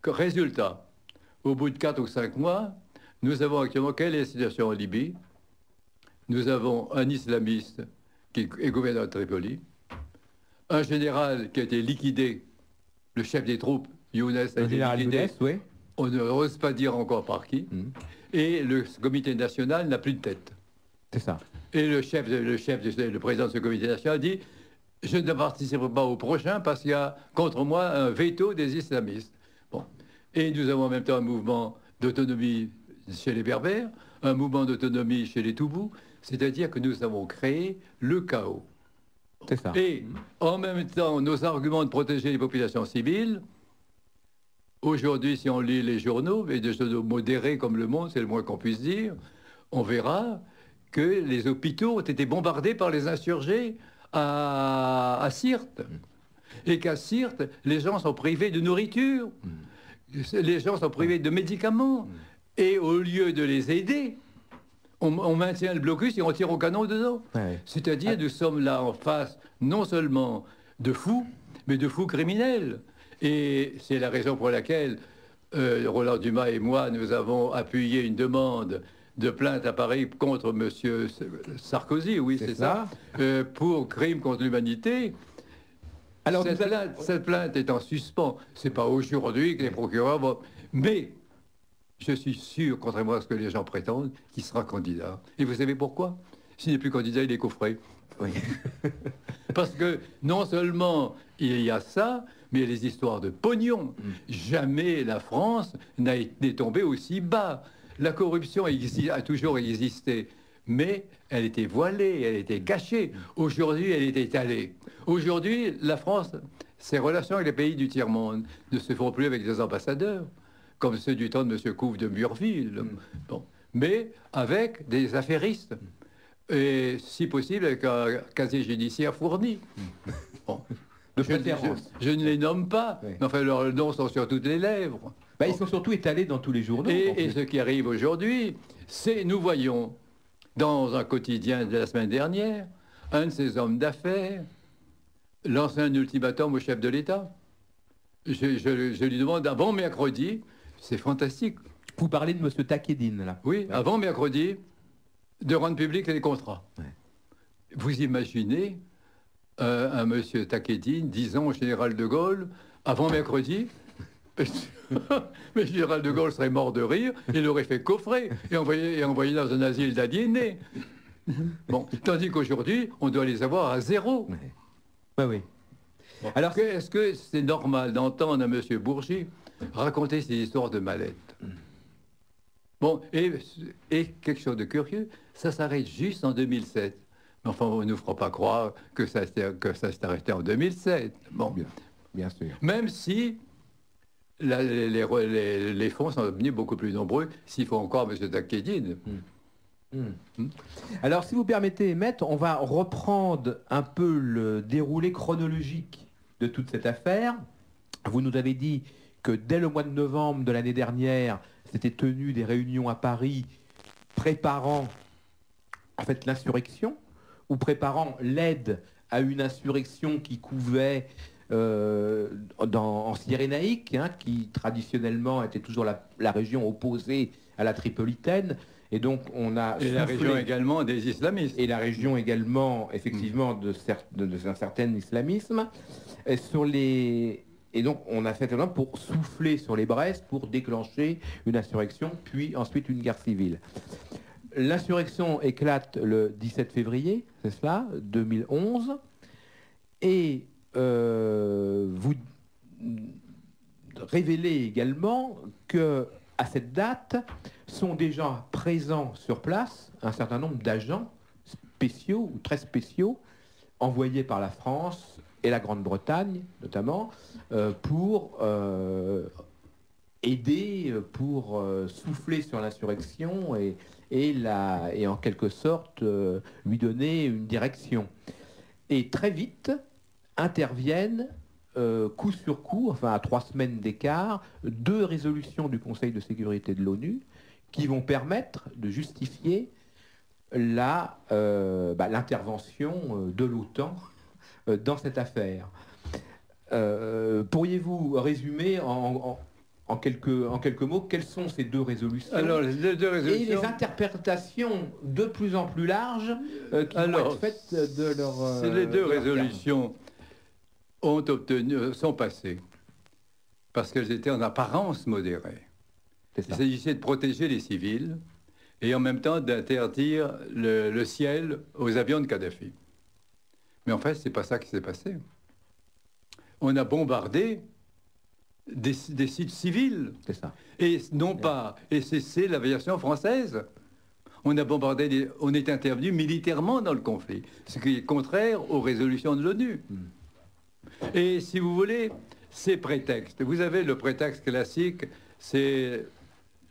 Résultat, au bout de 4 ou 5 mois, nous avons actuellement, quelle est la situation en Libye? Nous avons un islamiste qui est gouverneur de Tripoli, un général qui a été liquidé, le chef des troupes, Younes, a Le été général liquidé, Younes, oui. on n'ose pas dire encore par qui, et le comité national n'a plus de tête. C'est ça. Et le président de ce comité national dit « Je ne participerai pas au prochain parce qu'il y a contre moi un veto des islamistes. » Bon. Et nous avons en même temps un mouvement d'autonomie chez les Berbères, un mouvement d'autonomie chez les Toubous, c'est-à-dire que nous avons créé le chaos. C'est ça. Et en même temps, nos arguments de protéger les populations civiles, aujourd'hui, si on lit les journaux, et des journaux modérés comme Le Monde, c'est le moins qu'on puisse dire, on verra que les hôpitaux ont été bombardés par les insurgés à Sirte. Et qu'à Sirte, les gens sont privés de nourriture, les gens sont privés de médicaments. Et au lieu de les aider, on maintient le blocus et on tire au canon dedans. Ouais. C'est-à-dire, nous sommes là en face non seulement de fous, mais de fous criminels. Et c'est la raison pour laquelle Roland Dumas et moi, nous avons appuyé une demande de plainte à Paris contre M. Sarkozy, oui, c'est ça, pour crime contre l'humanité. Alors, cette plainte est en suspens. Ce n'est pas aujourd'hui que les procureurs vont... Mais je suis sûr, contrairement à ce que les gens prétendent, qu'il sera candidat. Et vous savez pourquoi? S'il n'est plus candidat, il est coffré. Oui. Parce que non seulement il y a ça, mais il y a les histoires de pognon. Jamais la France n'est tombée aussi bas. La corruption a toujours existé, mais elle était voilée, elle était cachée. Aujourd'hui, elle est étalée. Aujourd'hui, la France, ses relations avec les pays du tiers-monde ne se font plus avec des ambassadeurs, comme ceux du temps de M. Couve de Murville, bon, mais avec des affairistes. Et si possible, avec un casier judiciaire fourni. Bon. Je ne les nomme pas, mais enfin, leurs noms sont sur toutes les lèvres. Bah, ils sont surtout étalés dans tous les journaux. Et ce qui arrive aujourd'hui, c'est, nous voyons, dans un quotidien de la semaine dernière, un de ces hommes d'affaires lance un ultimatum au chef de l'État. Je lui demande, avant mercredi, c'est fantastique. Vous parlez de M. Takedine, là. Oui, avant mercredi, de rendre public les contrats. Ouais. Vous imaginez un M. Takedine disant au général de Gaulle, avant mercredi, mais le général de Gaulle serait mort de rire, il l'aurait fait coffrer et envoyé dans un asile d'aliénés. Bon, tandis qu'aujourd'hui, on doit les avoir à zéro. Oui, oui. Oui. Bon. Alors, est-ce que c'est normal d'entendre un M. Bourgi raconter ces histoires de mallettes? Bon, et quelque chose de curieux, ça s'arrête juste en 2007. Mais enfin, on ne nous fera pas croire que ça s'est arrêté en 2007. Bon. Bien sûr. Même si les fonds sont devenus beaucoup plus nombreux, s'il faut encore M. Takedine. Alors, si vous permettez, Maître, on va reprendre un peu le déroulé chronologique de toute cette affaire. Vous nous avez dit que dès le mois de novembre de l'année dernière, s'étaient tenues des réunions à Paris préparant en fait l'insurrection, ou préparant l'aide à une insurrection qui couvait en Cyrénaïque, hein, qui traditionnellement était toujours la région opposée à la Tripolitaine. Et donc on a et la région également des islamistes. Et la région également, effectivement, d'un certain islamisme. Et donc on a fait un pour souffler sur les braises, pour déclencher une insurrection, puis ensuite une guerre civile. L'insurrection éclate le 17 février, c'est cela, 2011. Et vous révélez également que à cette date sont déjà présents sur place un certain nombre d'agents spéciaux ou très spéciaux envoyés par la France et la Grande-Bretagne notamment pour aider, pour souffler sur l'insurrection et en quelque sorte lui donner une direction. Et très vite interviennent coup sur coup, enfin à 3 semaines d'écart, 2 résolutions du Conseil de sécurité de l'ONU qui vont permettre de justifier l'intervention de l'OTAN dans cette affaire. Pourriez-vous résumer en quelques mots, quelles sont ces deux résolutions? Alors, les deux résolutions... Et les interprétations de plus en plus larges qui vont être faites de leur... les deux résolutions sont passées parce qu'elles étaient en apparence modérées. Il s'agissait de protéger les civils et en même temps d'interdire le ciel aux avions de Kadhafi. Mais en fait, c'est pas ça qui s'est passé. On a bombardé des sites civils. C'est ça. Et non pas, et c'est l'aviation française. On a bombardé, on est intervenu militairement dans le conflit, ce qui est contraire aux résolutions de l'ONU. Et si vous voulez, ces prétextes. Vous avez le prétexte classique, c'est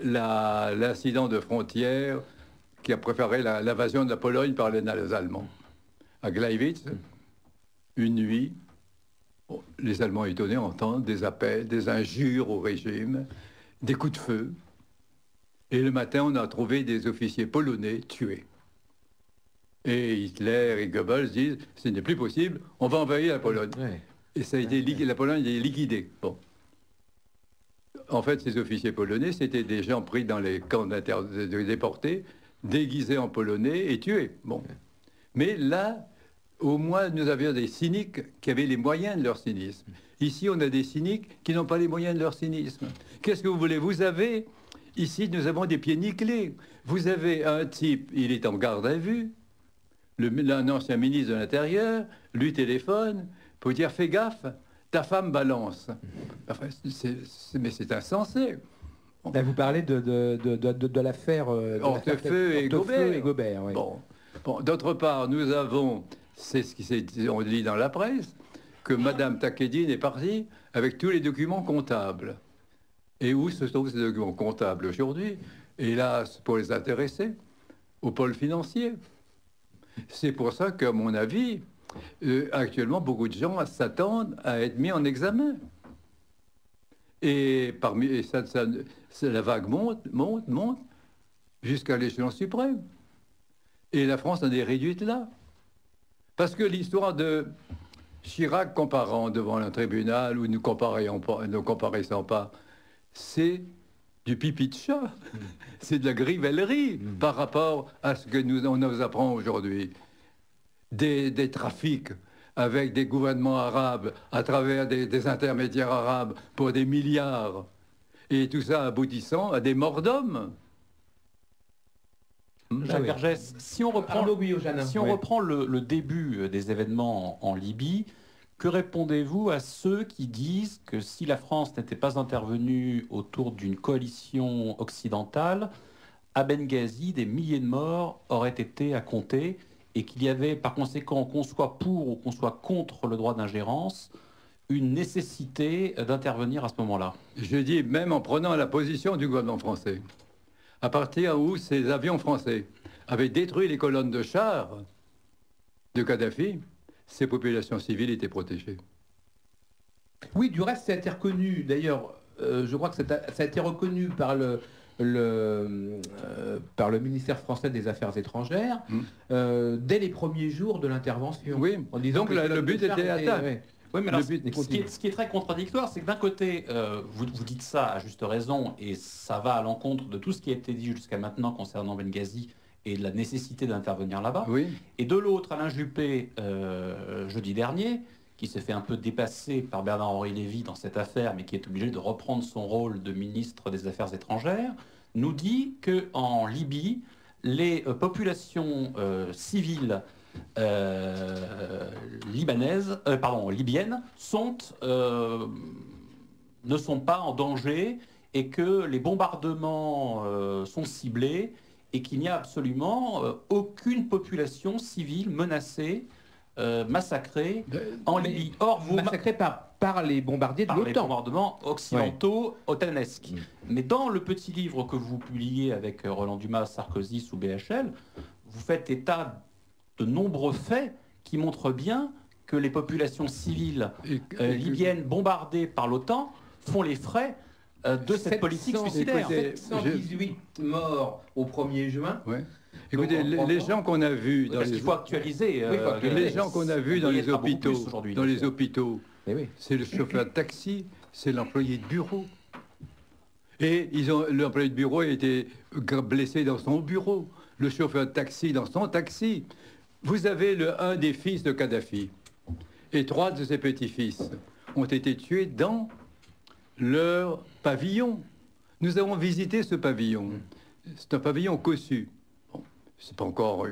l'incident de frontière qui a préparé l'invasion de la Pologne par les Allemands. À Gleiwitz, une nuit, les Allemands étonnés entendent des appels, des injures au régime, des coups de feu. Et le matin, on a trouvé des officiers polonais tués. Et Hitler et Goebbels disent, ce n'est plus possible, on va envahir la Pologne. Ouais. Et ça a été la Pologne est liquidée. Bon. En fait, ces officiers polonais, c'était des gens pris dans les camps déportés, déguisés en polonais et tués. Bon. Mais là, au moins, nous avions des cyniques qui avaient les moyens de leur cynisme. Ici, on a des cyniques qui n'ont pas les moyens de leur cynisme. Qu'est-ce que vous voulez? Vous avez, ici, nous avons des pieds nickelés. Vous avez un type, il est en garde à vue, un ancien ministre de l'Intérieur, lui téléphone pour dire, fais gaffe, ta femme balance. Enfin, mais c'est insensé. Là, vous parlez de l'affaire Hortefeux et Gobert. Oui. Bon, d'autre part, nous avons, c'est ce on lit dans la presse, que Madame Takedine est partie avec tous les documents comptables. Et où se trouvent ces documents comptables aujourd'hui? Hélas, pour les intéressés, au pôle financier. C'est pour ça qu'à mon avis, actuellement, beaucoup de gens s'attendent à être mis en examen. Et la vague monte, jusqu'à l'échelon suprême. Et la France en est réduite là. Parce que l'histoire de Chirac comparant devant un tribunal où nous comparaissons pas, c'est du pipi de chat. C'est de la grivellerie par rapport à ce que on nous apprend aujourd'hui. Des trafics avec des gouvernements arabes à travers des intermédiaires arabes pour des milliards. Et tout ça aboutissant à des morts d'hommes. Jacques Vergès, si on reprend le début des événements en Libye, que répondez-vous à ceux qui disent que si la France n'était pas intervenue autour d'une coalition occidentale, à Benghazi, des milliers de morts auraient été à compter et qu'il y avait par conséquent, qu'on soit pour ou qu'on soit contre le droit d'ingérence, une nécessité d'intervenir à ce moment-là? Je dis même en prenant la position du gouvernement français. À partir où ces avions français avaient détruit les colonnes de chars de Kadhafi, ces populations civiles étaient protégées. Oui, du reste, ça a été reconnu. D'ailleurs, je crois que ça a été reconnu par par le ministère français des Affaires étrangères dès les premiers jours de l'intervention. Oui, en disant que le but était atteint. Oui, mais alors, ce qui est très contradictoire, c'est que d'un côté, vous dites ça à juste raison, et ça va à l'encontre de tout ce qui a été dit jusqu'à maintenant concernant Benghazi et de la nécessité d'intervenir là-bas. Oui. Et de l'autre, Alain Juppé, jeudi dernier, qui s'est fait un peu dépasser par Bernard-Henri Lévy dans cette affaire, mais qui est obligé de reprendre son rôle de ministre des Affaires étrangères, nous dit qu'en Libye, les populations civiles libyennes ne sont pas en danger et que les bombardements sont ciblés et qu'il n'y a absolument aucune population civile menacée, massacrée en Libye. Or, massacrée par les bombardiers de l'OTAN. Par les bombardements occidentaux otanesques. Mais dans le petit livre que vous publiez avec Roland Dumas, Sarkozy sous BHL, vous faites état de nombreux faits qui montrent bien que les populations civiles libyennes bombardées par l'OTAN font les frais de cette politique suicidaire. 718 morts au 1er juin. Ouais. Écoutez, les gens qu'on a vus dans il faut actualiser. Les gens qu'on a vus dans les hôpitaux, c'est le chauffeur de taxi, c'est l'employé de bureau. Et l'employé de bureau a été blessé dans son bureau, le chauffeur de taxi dans son taxi. Vous avez un des fils de Kadhafi, et 3 de ses petits-fils ont été tués dans leur pavillon. Nous avons visité ce pavillon. C'est un pavillon cossu. Bon, c'est pas encore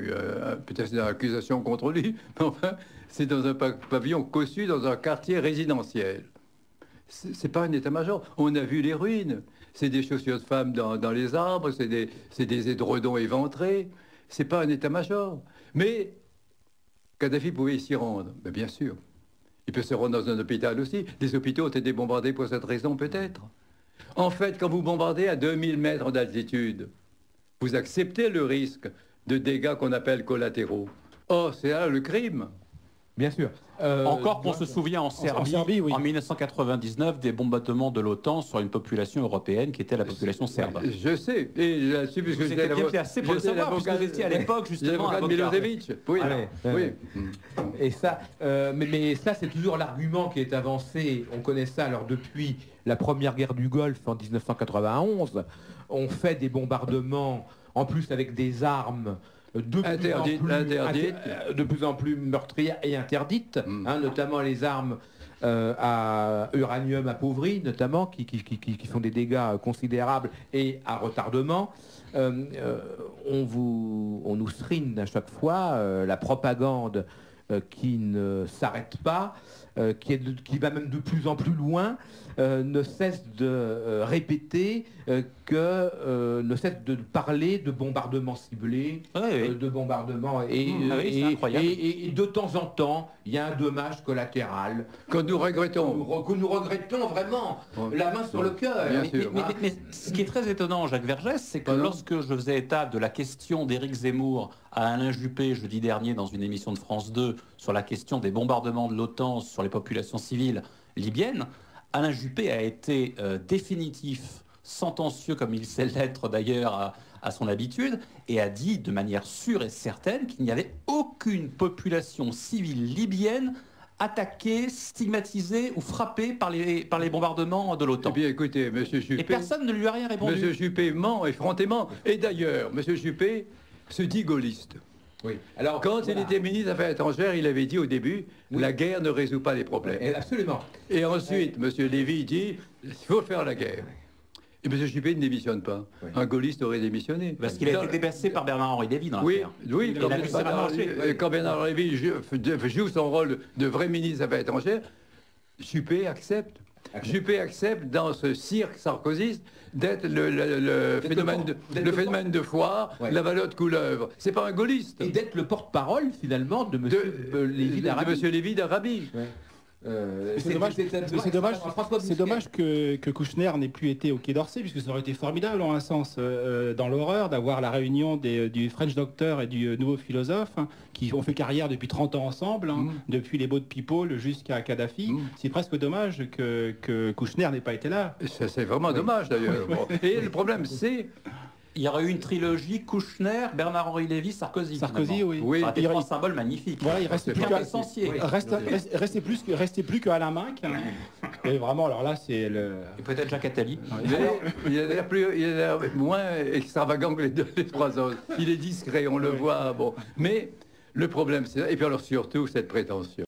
peut-être une accusation contre lui, mais enfin, c'est dans un pavillon cossu dans un quartier résidentiel. C'est pas un état-major. On a vu les ruines. C'est des chaussures de femmes dans les arbres, c'est des édredons éventrés. C'est pas un état-major. Mais Kadhafi pouvait s'y rendre. Mais bien sûr. Il peut se rendre dans un hôpital aussi. Les hôpitaux ont été bombardés pour cette raison, peut-être. En fait, quand vous bombardez à 2000 mètres d'altitude, vous acceptez le risque de dégâts qu'on appelle collatéraux. Or, c'est là le crime. Bien sûr. Encore qu'on se souvient en Serbie, oui. En 1999, des bombardements de l'OTAN sur une population européenne qui était la population serbe. Je sais. Et là-dessus, puisque vous étiez bien assez pour le savoir, puisque vous étiez à l'époque justement avocat de Milosevic. Oui. Oui. Et ça, mais ça, c'est toujours l'argument qui est avancé. On connaît ça. Alors depuis la première guerre du Golfe en 1991, on fait des bombardements, en plus avec des armes de plus en plus meurtrières et interdites, notamment les armes à uranium appauvri, notamment, qui font des dégâts considérables et à retardement. On nous srine à chaque fois la propagande qui ne s'arrête pas, qui va même de plus en plus loin, ne cesse de répéter ne cesse de parler de bombardements ciblés, de bombardements et de temps en temps, il y a un dommage collatéral que nous regrettons. Que nous regrettons vraiment, la main sur le cœur. Mais ce qui est très étonnant, Jacques Vergès, c'est que lorsque je faisais état de la question d'Éric Zemmour à Alain Juppé jeudi dernier dans une émission de France 2 sur la question des bombardements de l'OTAN sur les populations civiles libyennes, Alain Juppé a été définitif, sentencieux comme il sait l'être d'ailleurs à son habitude, et a dit de manière sûre et certaine qu'il n'y avait aucune population civile libyenne attaquée, stigmatisée ou frappée par les bombardements de l'OTAN. Eh bien écoutez, M. Juppé... Et personne ne lui a rien répondu. M. Juppé ment effrontément. Et d'ailleurs, M. Juppé se dit gaulliste. Oui. Alors, quand il était ministre des Affaires étrangères, il avait dit au début, la guerre ne résout pas les problèmes. Absolument. Et ensuite, M. Lévy dit, il faut faire la guerre. Et M. Juppé ne démissionne pas. Un gaulliste aurait démissionné. Parce qu'il a été dépassé par Bernard-Henri Lévy dans l'affaire. Oui, quand Bernard Lévy joue son rôle de vrai ministre des Affaires étrangères, Juppé accepte. Juppé accepte dans ce cirque sarkozyste d'être le phénomène de foire, la Valotte couleuvre. C'est pas un gaulliste. Et d'être le porte-parole finalement de M. Lévy d'Arabie. C'est dommage que Kouchner n'ait plus été au Quai d'Orsay, puisque ça aurait été formidable en un sens, dans l'horreur, d'avoir la réunion du French Doctor et du nouveau philosophe, qui ont fait carrière depuis 30 ans ensemble, depuis les Boat People jusqu'à Kadhafi. C'est presque dommage que Kouchner n'ait pas été là. C'est vraiment dommage d'ailleurs. Et le problème c'est... Il y aurait eu une trilogie Kouchner, Bernard-Henri Lévy, Sarkozy. Sarkozy, oui. Ça aurait été trois symboles magnifiques. Voilà, il restait plus que Alain Minc. Et vraiment, alors là, c'est le... Et peut-être Jacques Attali. Il a l'air moins extravagant que les trois autres. Il est discret, on le voit. Bon. Mais le problème, c'est... Et puis alors surtout, cette prétention.